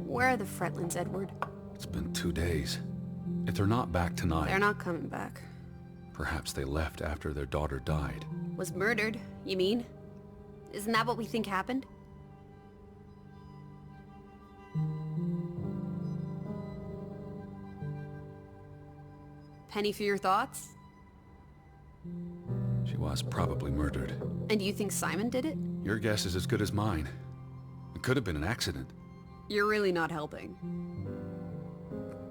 Where are the Fretlands, Edward? It's been 2 days. If they're not back tonight... They're not coming back. Perhaps they left after their daughter died. Was murdered, you mean? Isn't that what we think happened? Penny for your thoughts? She was probably murdered. And you think Simon did it? Your guess is as good as mine. It could have been an accident. You're really not helping.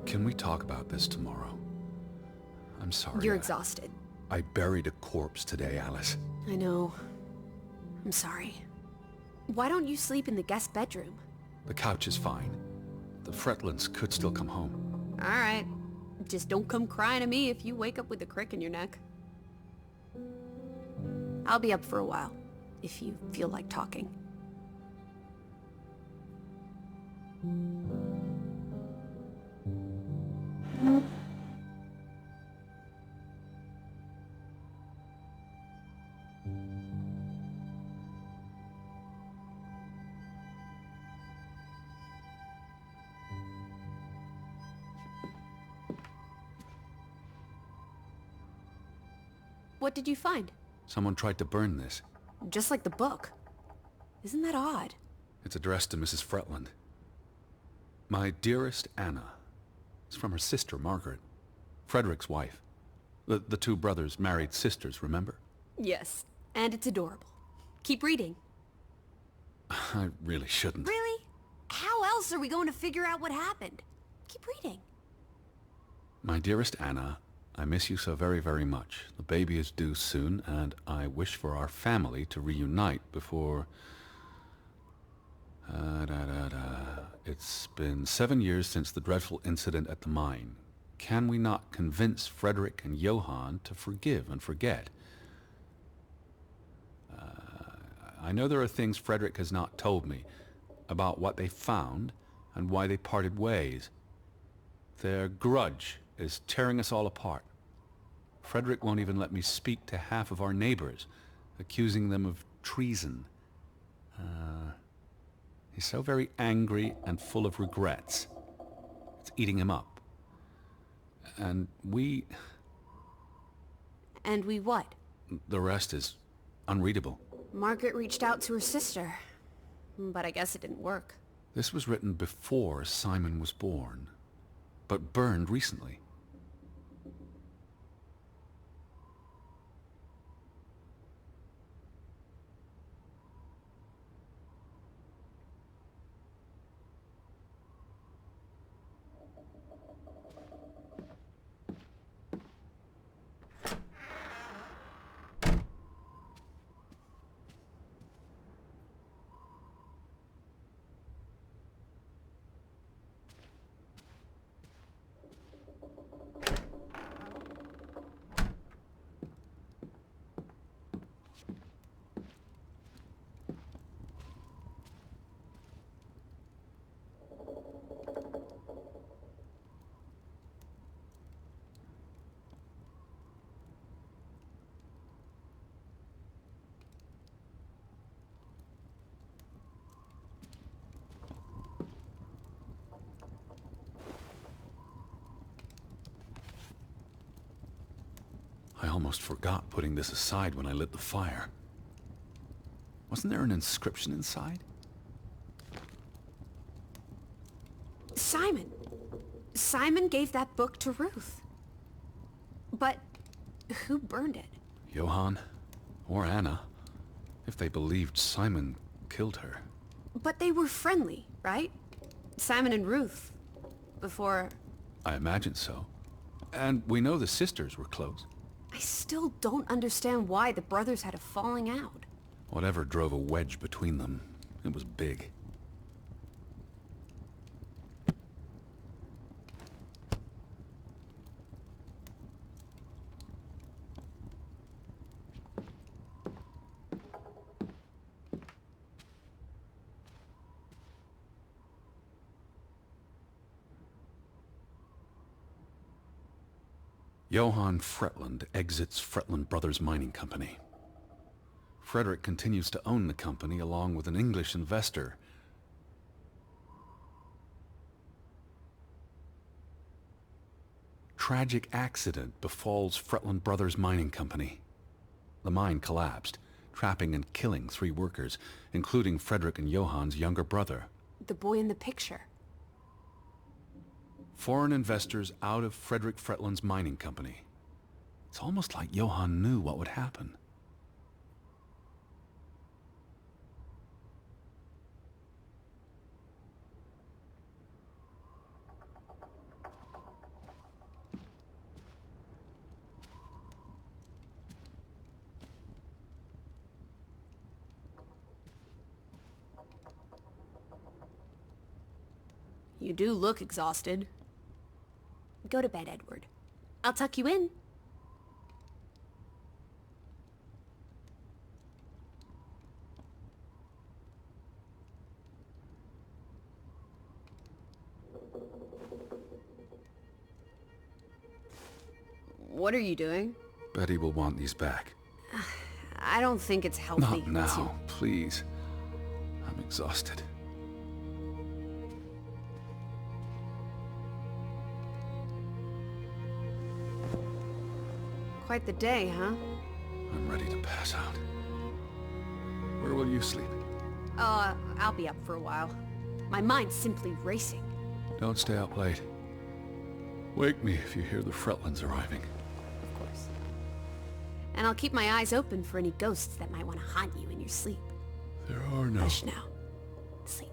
Can we talk about this tomorrow? I'm sorry. You're exhausted. I buried a corpse today, Alice. I know. I'm sorry. Why don't you sleep in the guest bedroom? The couch is fine. The Fretlands could still come home. All right. Just don't come crying to me if you wake up with a crick in your neck. I'll be up for a while, if you feel like talking. What did you find? Someone tried to burn this. Just like the book. Isn't that odd? It's addressed to Mrs. Fretland. My dearest Anna. It's from her sister, Margaret. Frederick's wife. The two brothers married sisters, remember? Yes, and it's adorable. Keep reading. I really shouldn't. Really? How else are we going to figure out what happened? Keep reading. My dearest Anna, I miss you so very, very much. The baby is due soon, and I wish for our family to reunite before... It's been 7 years since the dreadful incident at the mine. Can we not convince Frederick and Johann to forgive and forget? I know there are things Frederick has not told me about what they found and why they parted ways. Their grudge is tearing us all apart. Frederick won't even let me speak to half of our neighbors, accusing them of treason. He's so very angry and full of regrets. It's eating him up. And we... And we what? The rest is unreadable. Margaret reached out to her sister, but I guess it didn't work. This was written before Simon was born, but burned recently. I almost forgot putting this aside when I lit the fire. Wasn't there an inscription inside? Simon. Simon gave that book to Ruth. But who burned it? Johann or Anna, if they believed Simon killed her. But they were friendly, right? Simon and Ruth. Before... I imagine so. And we know the sisters were close. I still don't understand why the brothers had a falling out. Whatever drove a wedge between them, it was big. Johann Fretland exits Fretland Brothers Mining Company. Frederick continues to own the company along with an English investor. tragic accident befalls Fretland Brothers Mining Company. The mine collapsed, trapping and killing 3 workers, including Frederick and Johann's younger brother. The boy in the picture. Foreign investors out of Frederick Fretland's mining company. It's almost like Johann knew what would happen. You do look exhausted. Go to bed, Edward. I'll tuck you in. What are you doing? Betty will want these back. I don't think it's healthy. Not now, please. I'm exhausted. Quite the day, huh? I'm ready to pass out. Where will you sleep? I'll be up for a while. My mind's simply racing. Don't stay up late. Wake me if you hear the Fretlands arriving. Of course. And I'll keep my eyes open for any ghosts that might want to haunt you in your sleep. There are no... Hush now. Sleep.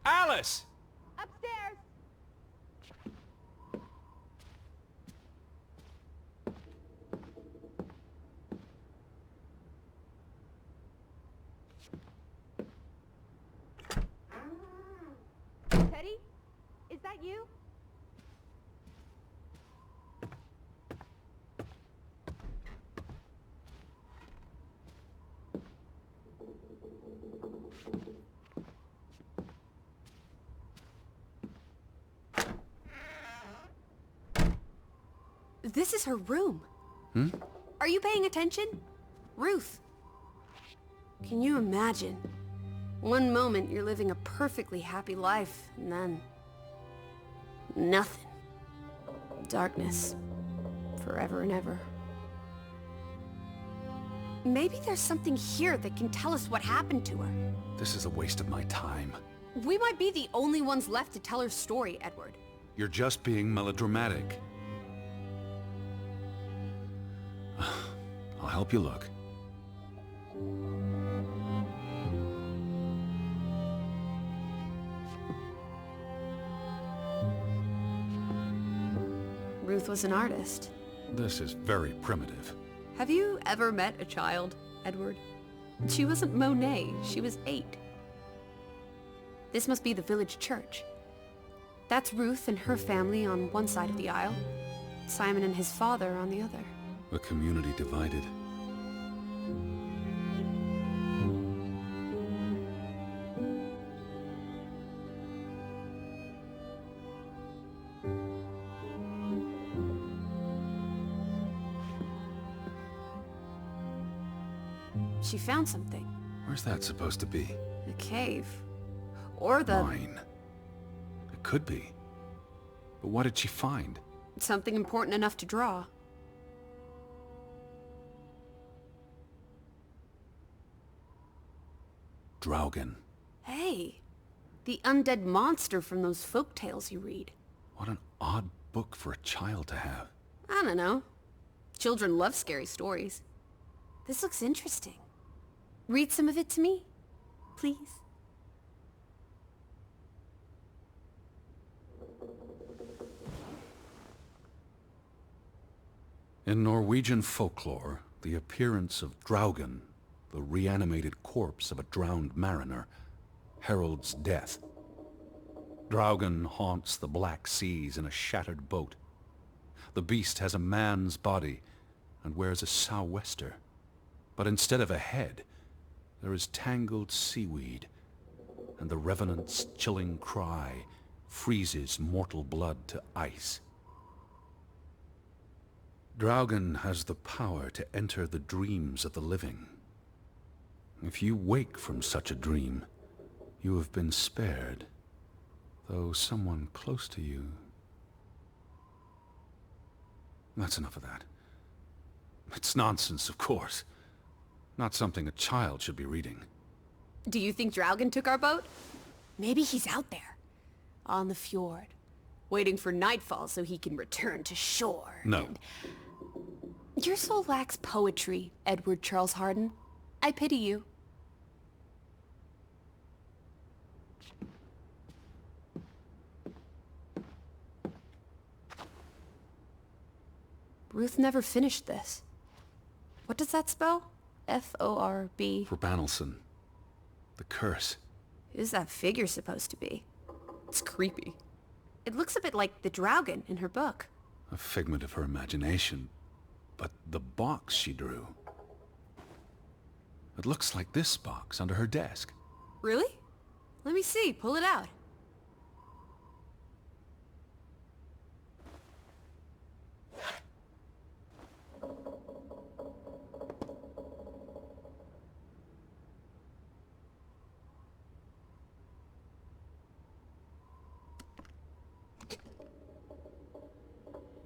Alice! Upstairs! Teddy? Is that you? This is her room. Hmm? Are you paying attention? Ruth. Can you imagine? One moment you're living a perfectly happy life, and then... nothing. Darkness. Forever and ever. Maybe there's something here that can tell us what happened to her. This is a waste of my time. We might be the only ones left to tell her story, Edward. You're just being melodramatic. I'll help you look. Ruth was an artist. This is very primitive. Have you ever met a child, Edward? She wasn't Monet, she was 8. This must be the village church. That's Ruth and her family on one side of the aisle, Simon and his father on the other. A community divided. She found something. Where's that supposed to be? A cave. Or the... Mine. It could be. But what did she find? something important enough to draw. Draugen. Hey, the undead monster from those folk tales you read. What an odd book for a child to have. I don't know. Children love scary stories. This looks interesting. Read some of it to me, please. In Norwegian folklore, the appearance of Draugen, the reanimated corpse of a drowned mariner, heralds death. Draugen haunts the Black Seas in a shattered boat. The beast has a man's body and wears a sou'wester. But instead of a head, there is tangled seaweed, and the revenant's chilling cry freezes mortal blood to ice. Draugen has the power to enter the dreams of the living. If you wake from such a dream, you have been spared, though someone close to you... That's enough of that. It's nonsense, of course. Not something a child should be reading. Do you think Draugen took our boat? Maybe he's out there, on the fjord, waiting for nightfall so he can return to shore. No. Your soul lacks poetry, Edward Charles Harden. I pity you. Ruth never finished this. What does that spell? F-O-R-B. For Banelson. The curse. Who's that figure supposed to be? It's creepy. It looks a bit like the Draugen in her book. A figment of her imagination. But the box she drew... It looks like this box under her desk. Really? Let me see. Pull it out.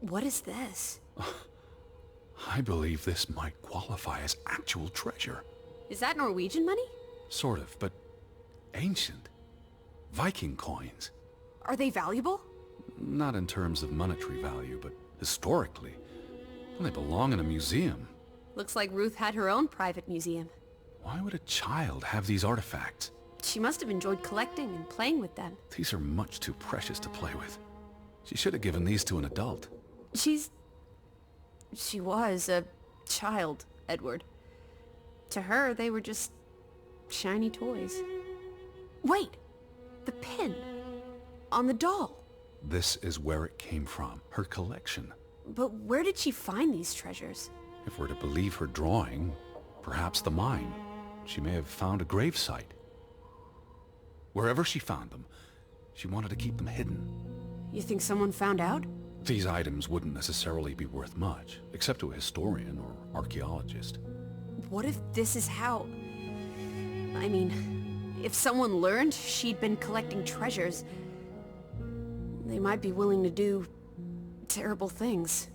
What is this? I believe this might qualify as actual treasure. Is that Norwegian money? Sort of, but ancient. Viking coins. Are they valuable? Not in terms of monetary value, but historically. They belong in a museum. Looks like Ruth had her own private museum. Why would a child have these artifacts? She must have enjoyed collecting and playing with them. These are much too precious to play with. She should have given these to an adult. She was a child, Edward. To her, they were just shiny toys. Wait! The pin! On the doll! This is where it came from, her collection. But where did she find these treasures? If we're to believe her drawing, perhaps the mine. She may have found a gravesite. Wherever she found them, she wanted to keep them hidden. You think someone found out? These items wouldn't necessarily be worth much, except to a historian or archaeologist. What if this is how... I mean, if someone learned she'd been collecting treasures, they might be willing to do terrible things.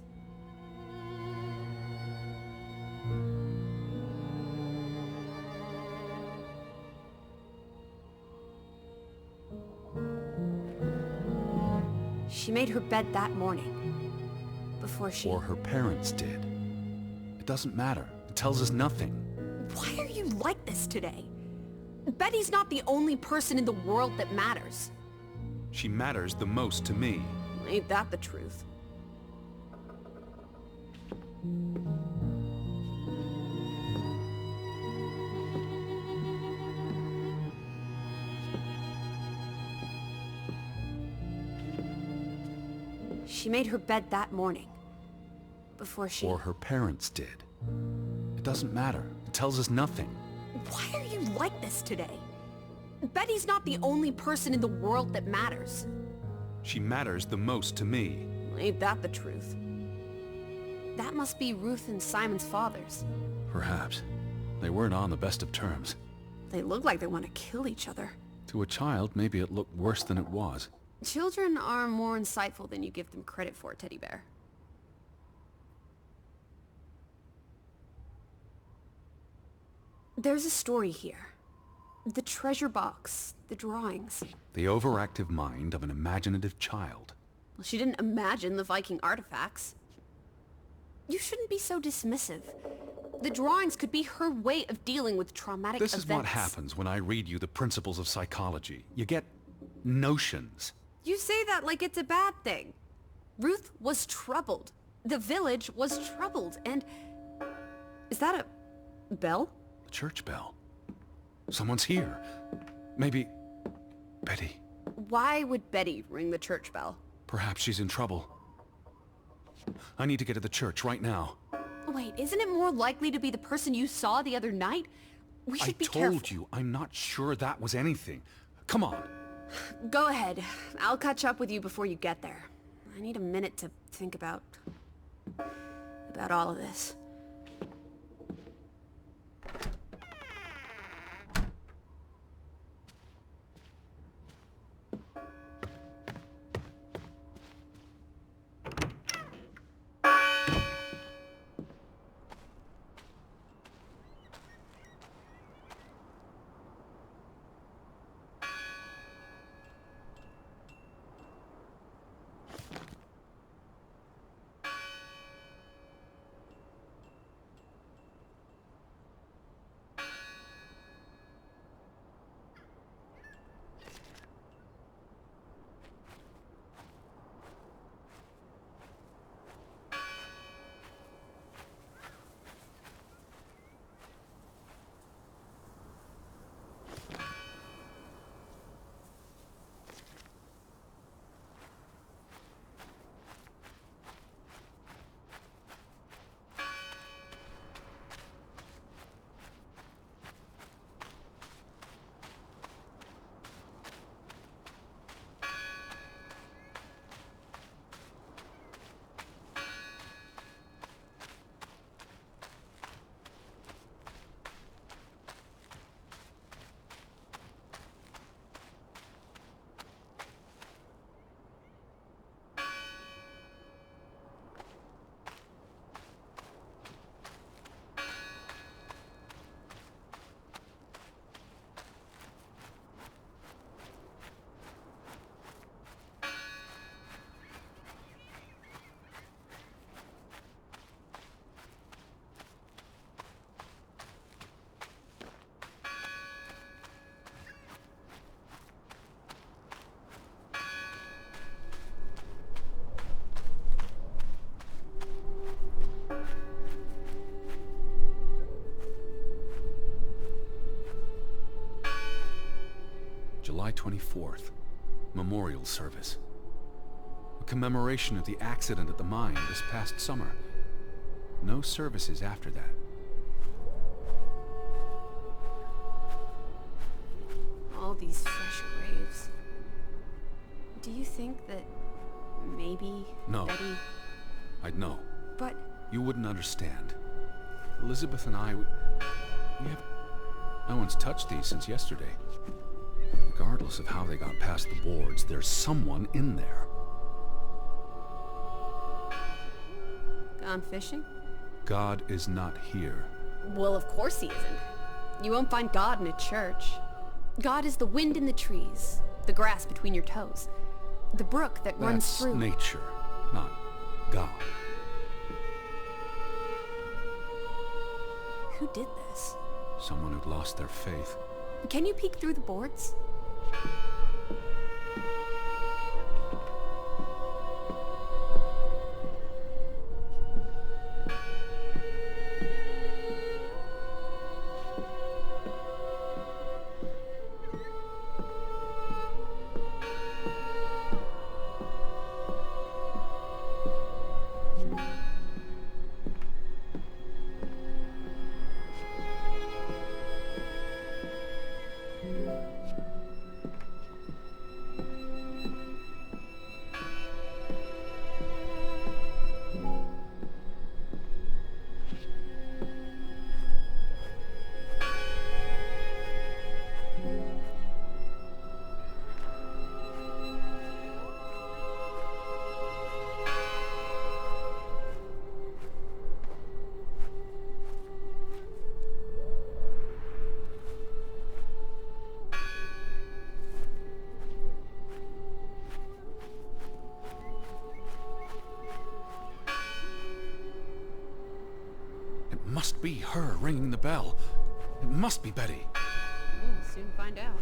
She made her bed that morning, before she... Or her parents did. It doesn't matter. It tells us nothing. Why are you like this today? Betty's not the only person in the world that matters. She matters the most to me. Ain't that the truth? She made her bed that morning, before she... Or her parents did. It doesn't matter. It tells us nothing. Why are you like this today? Betty's not the only person in the world that matters. She matters the most to me. Ain't that the truth? That must be Ruth and Simon's fathers. Perhaps. They weren't on the best of terms. They look like they want to kill each other. To a child, maybe it looked worse than it was. Children are more insightful than you give them credit for, Teddy Bear. There's a story here. The treasure box, the drawings. The overactive mind of an imaginative child. Well, she didn't imagine the Viking artifacts. You shouldn't be so dismissive. The drawings could be her way of dealing with traumatic events. This is what happens when I read you the principles of psychology. You get notions. You say that like it's a bad thing. Ruth was troubled. The village was troubled, and... Is that a bell? The church bell. Someone's here. Maybe... Betty. Why would Betty ring the church bell? Perhaps she's in trouble. I need to get to the church right now. Wait, isn't it more likely to be the person you saw the other night? We should be careful. I told you, I'm not sure that was anything. Come on. Go ahead. I'll catch up with you before you get there. I need a minute to think about all of this. July 24th, memorial service. A commemoration of the accident at the mine this past summer. No services after that. All these fresh graves. Do you think that maybe No. Betty... I'd know. But... You wouldn't understand. Elizabeth and I, we have... No one's touched these since yesterday. Regardless of how they got past the boards, there's someone in there. Gone fishing? God is not here. Well, of course he isn't. You won't find God in a church. God is the wind in the trees, the grass between your toes, the brook that runs through... That's nature, not God. Who did this? Someone who'd lost their faith. Can you peek through the boards? must be her ringing the bell. It must be Betty. We'll soon find out.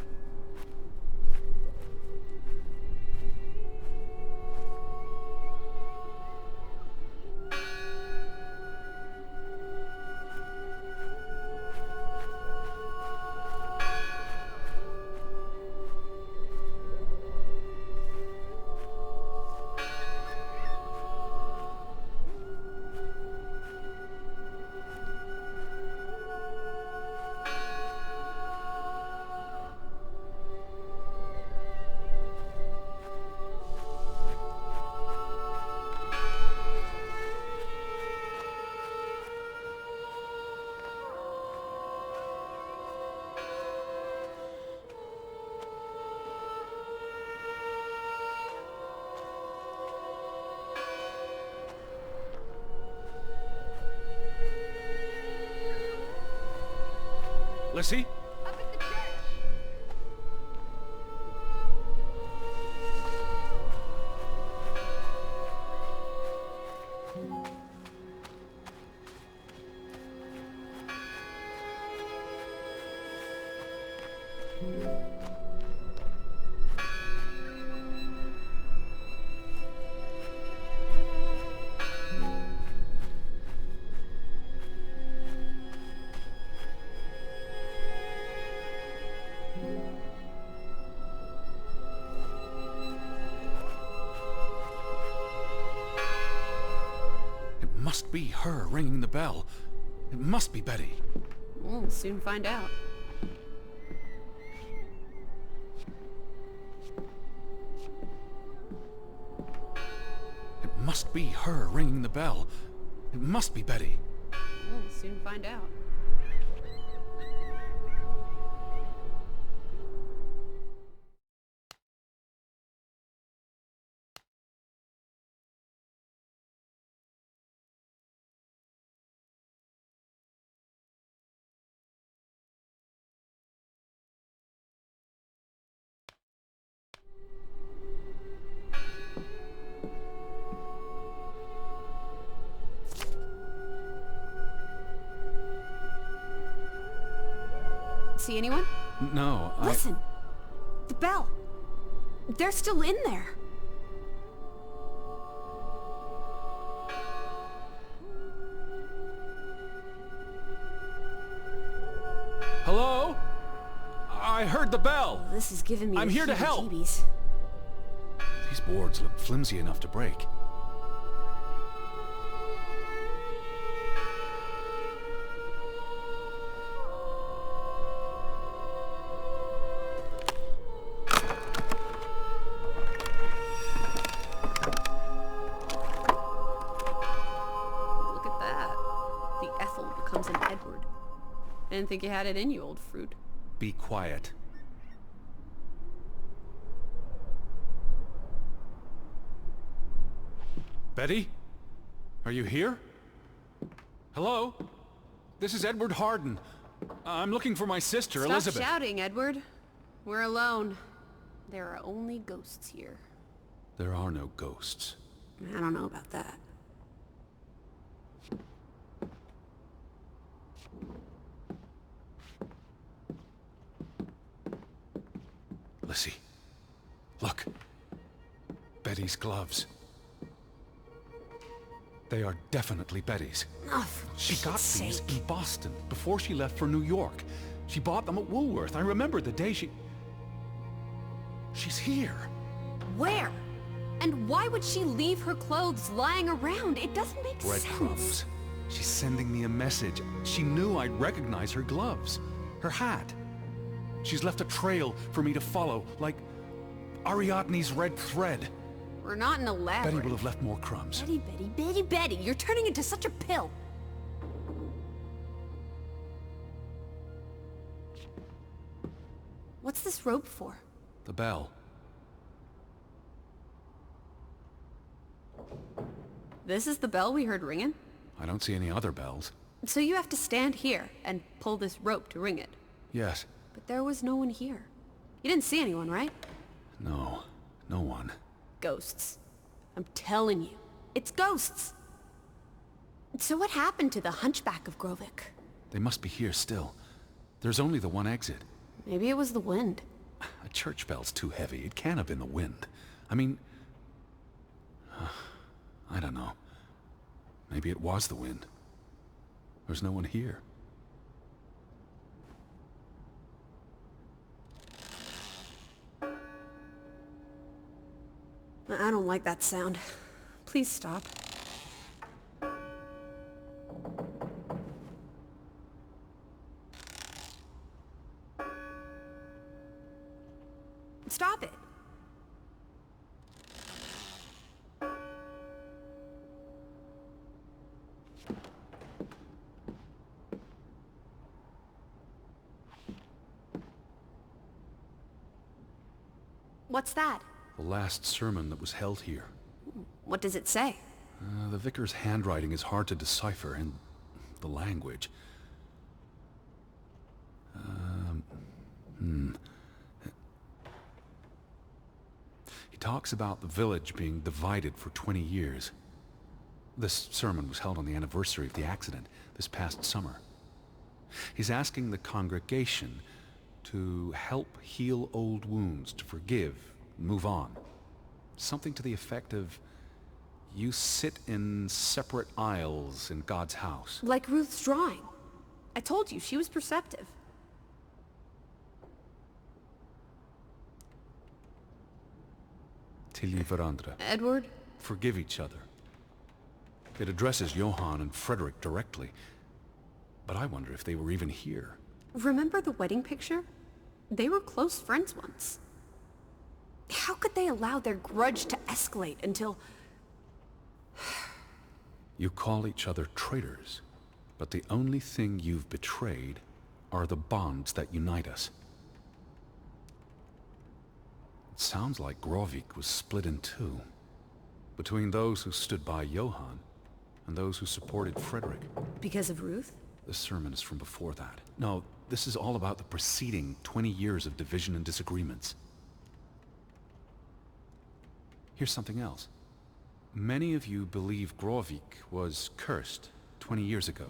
Lissy? Up at the church. Must be her ringing the bell. It must be Betty. We'll soon find out. It must be her ringing the bell. It must be Betty. We'll soon find out. See anyone? No, Listen! The bell! They're still in there! Hello? I heard the bell. Oh, this is giving me I'm the here to help. heebie-jeebies. These boards look flimsy enough to break. Look at that. The Ethel becomes an Edward. I didn't think you had it in you, old fruit. Be quiet. Betty? Are you here? Hello? This is Edward Harden. I'm looking for my sister, Stop Elizabeth. shouting, Edward. We're alone. There are only ghosts here. There are no ghosts. I don't know about that. Lissy, look. Betty's gloves. They are definitely Betty's. Oh, for She got shit's these sake. in Boston before she left for New York. She bought them at Woolworth. I remember the day She's here. Where? And why would she leave her clothes lying around? It doesn't make sense. Breadcrumbs. She's sending me a message. She knew I'd recognize her gloves. Her hat. She's left a trail for me to follow, like Ariadne's red thread. We're not in a labyrinth. Betty will have left more crumbs. Betty, you're turning into such a pill. What's this rope for? The bell. This is the bell we heard ringing? I don't see any other bells. So you have to stand here and pull this rope to ring it. Yes. But there was no one here. You didn't see anyone, right? No. No one. Ghosts. I'm telling you. It's ghosts. So what happened to the Hunchback of Grovik? They must be here still. There's only the one exit. Maybe it was the wind. A church bell's too heavy. It can't have been the wind. I mean... I don't know. Maybe it was the wind. There's no one here. I don't like that sound. Please stop. Stop it! What's that? The last sermon that was held here. What does it say? The vicar's handwriting is hard to decipher, and the language. He talks about the village being divided for 20 years. This sermon was held on the anniversary of the accident this past summer. He's asking the congregation to help heal old wounds, to forgive, move on. Something to the effect of, you sit in separate aisles in God's house. Like Ruth's drawing. I told you, she was perceptive. Tilly Verandra. Edward? Forgive each other. It addresses Johann and Frederick directly. But I wonder if they were even here. Remember the wedding picture? They were close friends once. How could they allow their grudge to escalate until... You call each other traitors, but the only thing you've betrayed are the bonds that unite us. It sounds like Grovik was split in two, between those who stood by Johann and those who supported Frederick. Because of Ruth? The sermon is from before that. No, this is all about the preceding 20 years of division and disagreements. Here's something else. Many of you believe Grovik was cursed 20 years ago.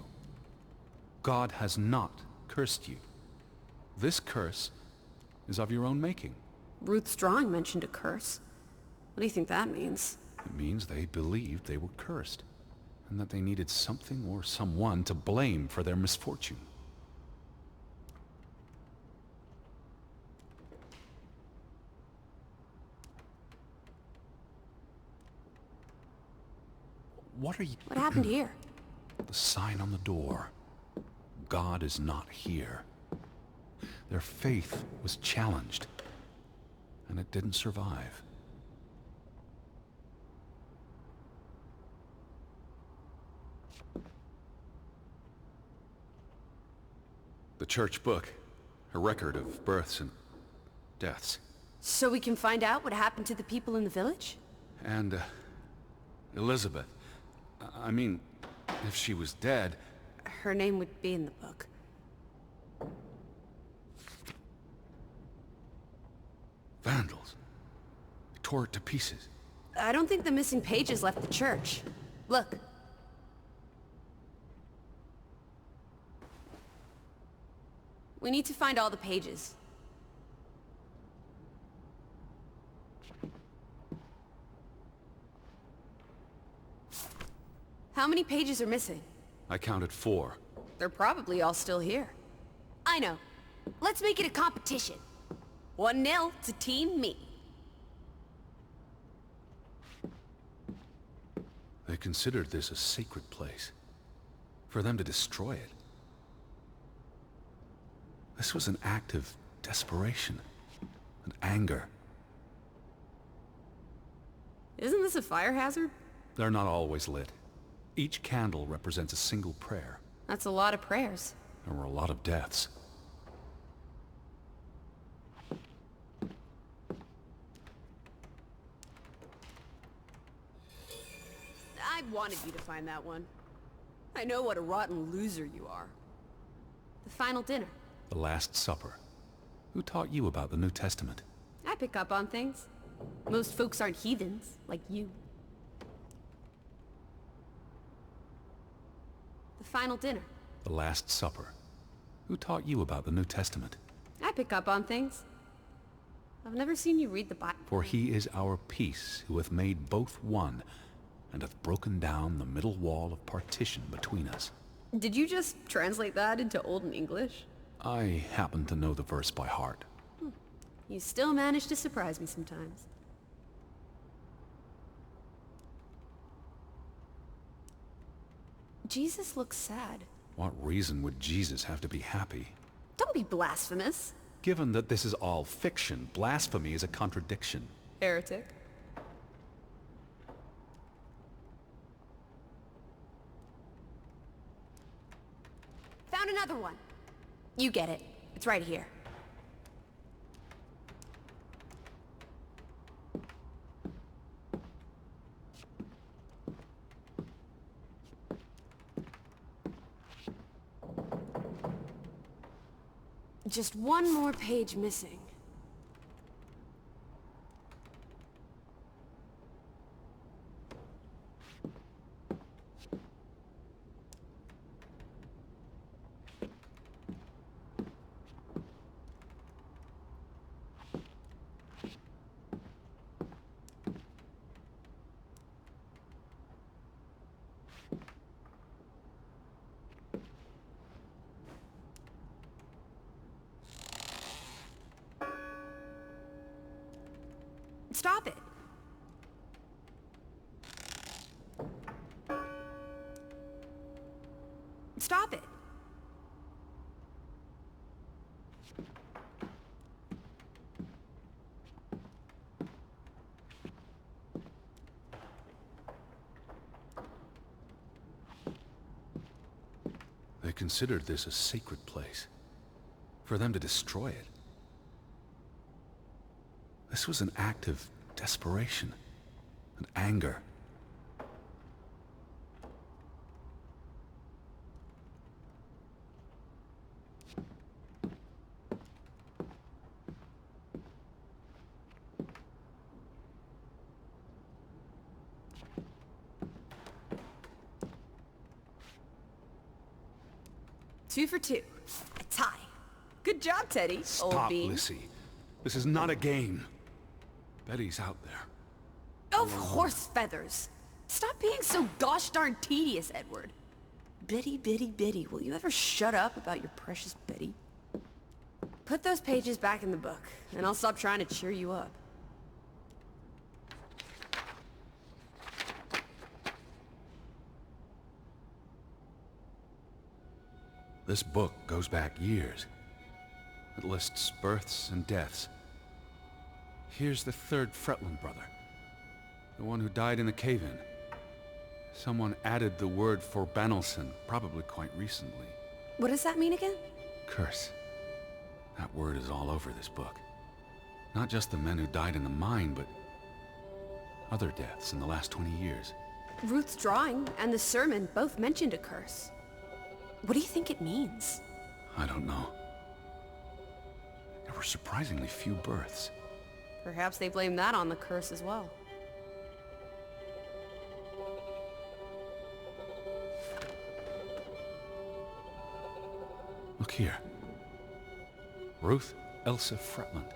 God has not cursed you. This curse is of your own making. Ruth's drawing mentioned a curse. What do you think that means? It means they believed they were cursed, and that they needed something or someone to blame for their misfortune. What are you... What happened here? The sign on the door. God is not here. Their faith was challenged, and it didn't survive. The church book, a record of births and deaths. So we can find out what happened to the people in the village? And, Elizabeth. I mean, if she was dead... Her name would be in the book. Vandals. They tore it to pieces. I don't think the missing pages left the church. Look. We need to find all the pages. How many pages are missing? I counted 4. They're probably all still here. I know. Let's make it a competition. 1-0 to Team Me. They considered this a sacred place. For them to destroy it. This was an act of desperation and anger. Isn't this a fire hazard? They're not always lit. Each candle represents a single prayer. That's a lot of prayers. There were a lot of deaths. I wanted you to find that one. I know what a rotten loser you are. The final dinner. The Last Supper. Who taught you about the New Testament? I pick up on things. Most folks aren't heathens, like you. final dinner. The Last Supper. Who taught you about the New Testament? I pick up on things. I've never seen you read the Bible. For he is our peace, who hath made both one, and hath broken down the middle wall of partition between us. Did you just translate that into Olden English? I happen to know the verse by heart. You still manage to surprise me sometimes. Jesus looks sad. What reason would Jesus have to be happy? Don't be blasphemous. Given that this is all fiction, blasphemy is a contradiction. Heretic. Found another one. You get it. It's right here. Just one more page missing. Stop it. Stop it. They considered this a sacred place. For them to destroy it. This was an act of desperation and anger. Two for two. A tie. Good job, Teddy, old Stop, bean. Lissy. This is not a game. Betty's out there. Of horse feathers. Stop being so gosh darn tedious, Edward. Bitty, bitty, bitty. Will you ever shut up about your precious Betty? Put those pages back in the book, and I'll stop trying to cheer you up. This book goes back years. It lists births and deaths. Here's the third Fretland brother. The one who died in the cave-in. Someone added the word for Banelson, probably quite recently. What does that mean again? Curse. That word is all over this book. Not just the men who died in the mine, but other deaths in the last 20 years. Ruth's drawing and the sermon both mentioned a curse. What do you think it means? I don't know. There were surprisingly few births. Perhaps they blame that on the curse as well. Look here. Ruth Elsa Fretland.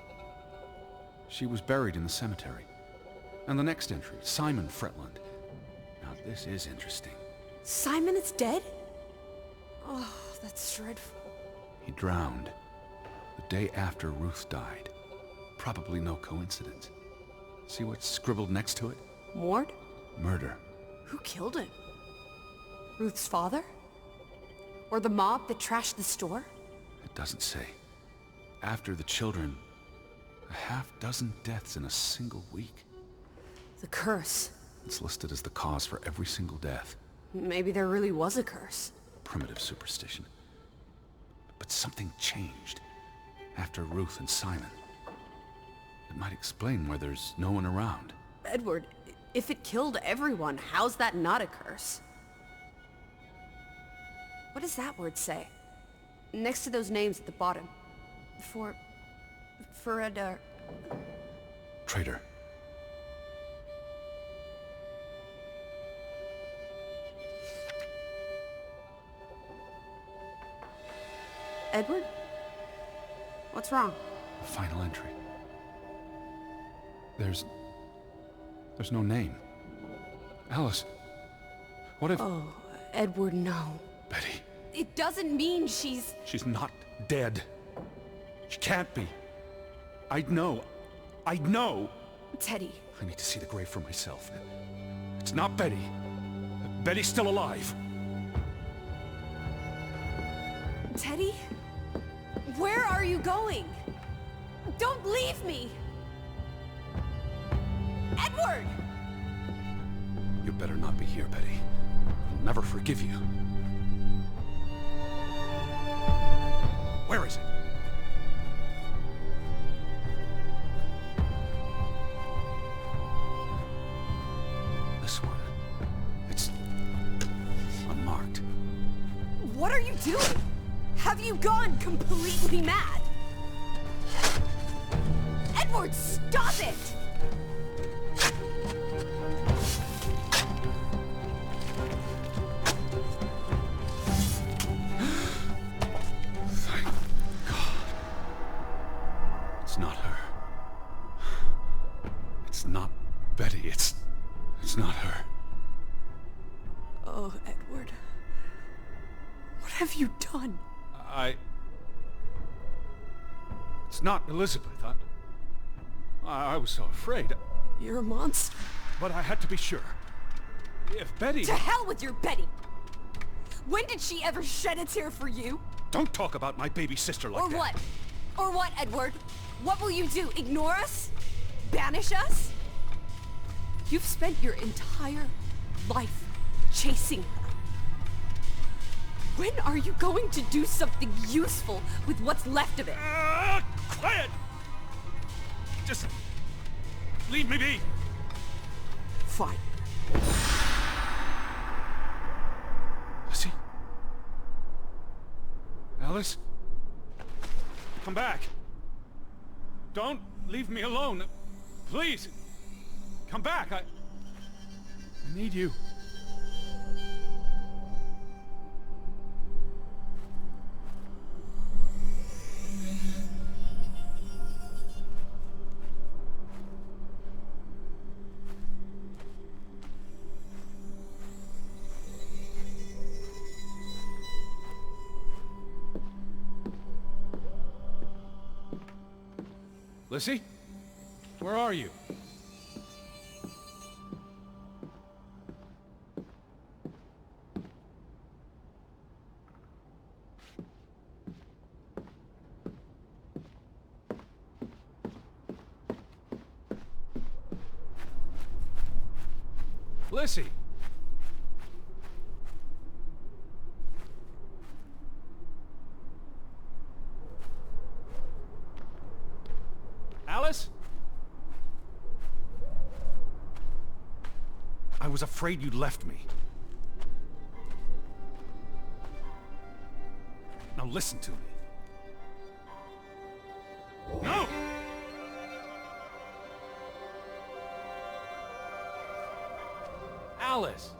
She was buried in the cemetery. And the next entry, Simon Fretland. Now this is interesting. Simon is dead? Oh, that's dreadful. He drowned the day after Ruth died. Probably no coincidence. See what's scribbled next to it? Mord? Murder. Who killed him? Ruth's father? Or the mob that trashed the store? It doesn't say. After the children, a half-dozen deaths in a single week. The curse. It's listed as the cause for every single death. Maybe there really was a curse. Primitive superstition. But something changed after Ruth and Simon. It might explain why there's no one around. Edward, if it killed everyone, how's that not a curse? What does that word say? Next to those names at the bottom. For a Traitor. Edward? What's wrong? The final entry. There's no name. Alice, what if... Oh, Edward, no. Betty. It doesn't mean she's... She's not dead. She can't be. I'd know. I'd know. Teddy. I need to see the grave for myself. It's not Betty. Betty's still alive. Teddy? Where are you going? Don't leave me! Edward! You better not be here, Betty. I'll never forgive you. Where is it? This one. It's unmarked. What are you doing? Have you gone completely mad? Edward, stop it! Thank God. It's not her. It's not Betty. It's not her. Oh, Edward. What have you done? It's not Elizabeth. I was so afraid. You're a monster. But I had to be sure. If Betty... To hell with your Betty! When did she ever shed a tear for you? Don't talk about my baby sister like that. Or what? Or what, Edward? What will you do? Ignore us? Banish us? You've spent your entire life chasing her. When are you going to do something useful with what's left of it? Quiet! Just leave me be. Fine. Lizzie? Alice? Come back. Don't leave me alone. Please. Come back. I need you. Lizzie? Where are you? Lizzie! Alice? I was afraid you'd left me. Now listen to me. No! Alice,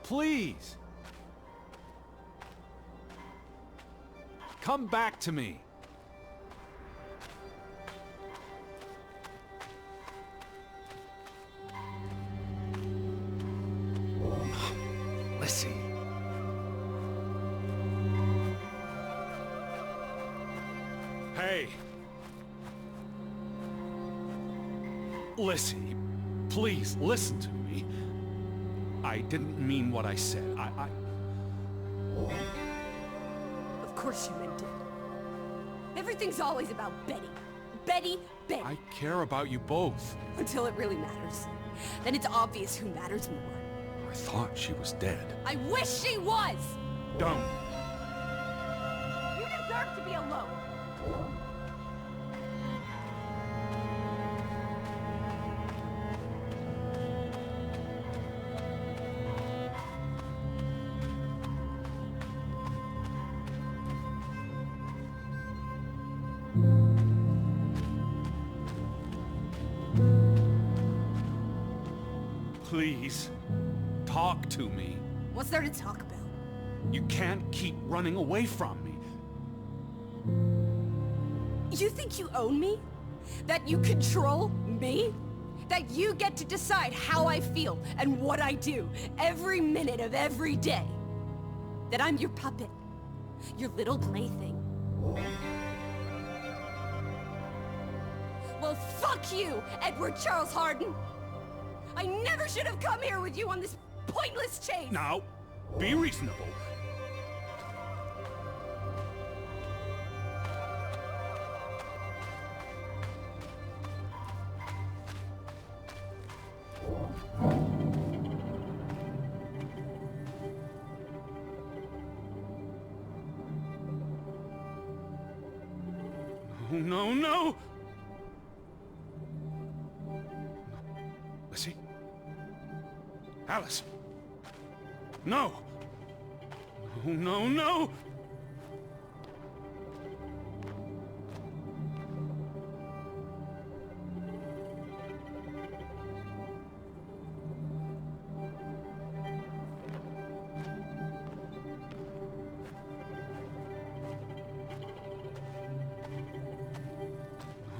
please. Come back to me. Lizzie. Hey. Lizzie, please listen to me. I didn't mean what I said. Of course you meant it. Everything's always about Betty. Betty, Betty. I care about you both. Until it really matters. Then it's obvious who matters more. I thought she was dead. I wish she was! Don't. You deserve to be alone. Please, talk to me. What's there to talk about? You can't keep running away from me. You think you own me? That you control me? That you get to decide how I feel and what I do every minute of every day? That I'm your puppet, your little plaything? Well, fuck you, Edward Charles Harden! I never should have come here with you on this pointless chase! Now, be reasonable. No, no! Lizzie? Alice? No! No, no, no!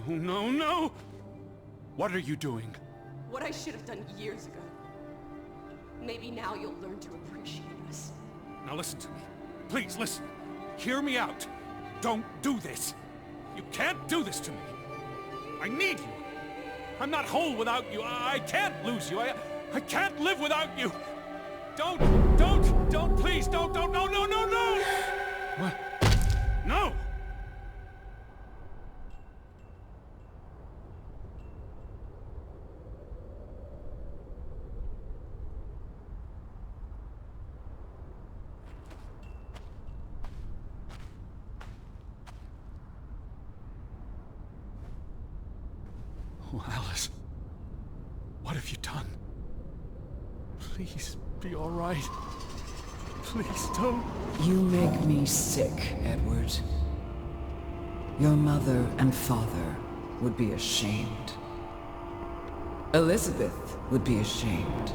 No, no, no! What are you doing? What I should have done years ago. Maybe now you'll learn to appreciate us. Now listen to me. Please, listen. Hear me out. Don't do this. You can't do this to me. I need you. I'm not whole without you. I can't lose you. I can't live without you. Don't, please, don't, no, no, no, no! What? No! Oh, Alice. What have you done? Please, be all right. Please don't. You make me sick, Edward. Your mother and father would be ashamed. Elizabeth would be ashamed.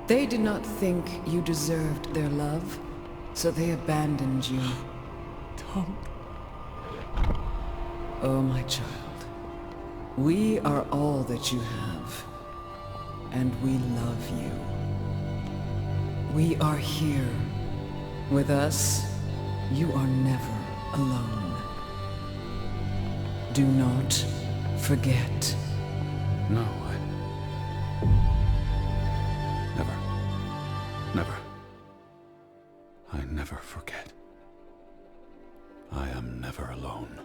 They did not think you deserved their love, so they abandoned you. Don't. Oh, my child. We are all that you have, and we love you. We are here. With us, you are never alone. Do not forget. No, Never. Never. I never forget. I am never alone.